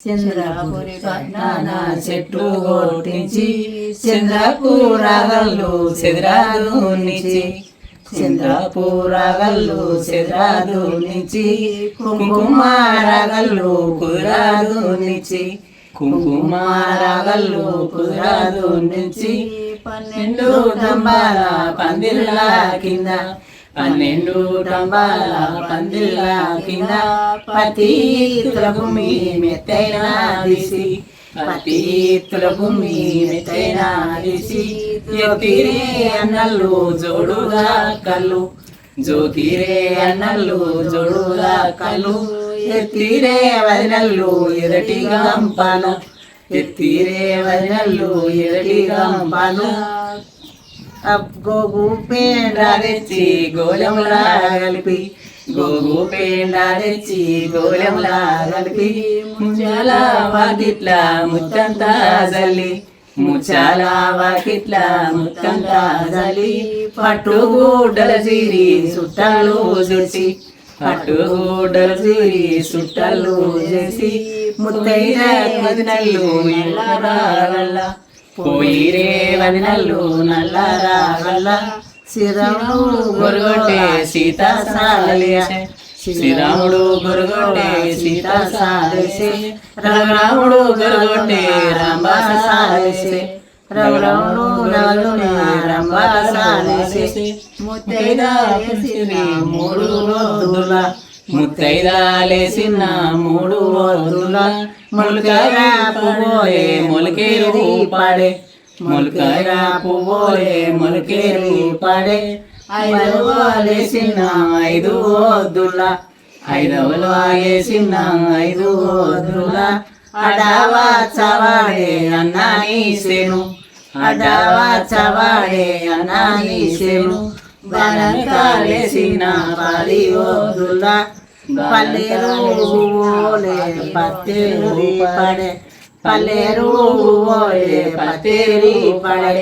చంద్రపురి పట్నాన చెట్లు కొట్టించి చంద్రపురాగల్లు చెదరాదు నుంచి చంద్రపురాగల్లు చెదరాదు నుంచి కుంకుమారగల్లు కుదరాదు నుంచి కుంకుమారగల్లు కుదరాదు నుంచి 12 తంబాల పందిళ్ళ కింద 12 తంబాల పందిళ్ళ కింద పతితుల భూమి మెత్తైన దిసి పతితుల భూమి మెత్తైన దిసి జ్యోతిరే అన్నల్లు జోడుగా కళ్ళు జ్యోతిరే అన్నల్లు జోడుగా కళ్ళు ఎత్తిరే వదినల్లు ఎదటి గంపాను ఎత్తిరే వదినల్లు ఎదటి గంపాను గోగు పేండ తెచ్చి గోళంలా కలిపి గోగు పేండ తెచ్చి గోళంలా కలిపి ముచ్చాల వాకిట్ల ముచ్చంతా జల్లి ముచ్చాల వాకిట్ల ముచ్చంతా జల్లి పట్టుగుడ్డల చీరి చుట్టాలు చూసి పట్టుగుడ్డల చీరి చుట్టాలు చేసి ముత్తైన వదినల్లు ఇళ్ళ పోయిరే వదినల్లు నల్లరాగల్ల శ్రీరాముడు గొరగొట్టే సీతా సాలేసే శ్రీరాముడు గొరగొట్టే సీతా సాలేసే రఘురాముడు గొరగొట్టే రాంబా సాలేసే రఘురాముడు నలునే రాంబా సాలేసే ముత్తైదాలేసిన 3 రోజుల ముత్తైదాలేసిన 3 రోజుల మొలకగా పువ్వోయే మొలకేరు పాడే మొలకగా పువ్వోయే మొలకేరు పాడే 5వ లేసిన 5 వద్దుల 5వ లేసిన 5 వద్దుల అడావా చవాడే అన్నాని సేను అడావా చవాడే అన్నాని సేను బాలంతా లేసిన 10 వద్దుల పల్లేరు ఓలే పత్తేరి పడే పల్లేరు ఓలే పత్తేరి పడే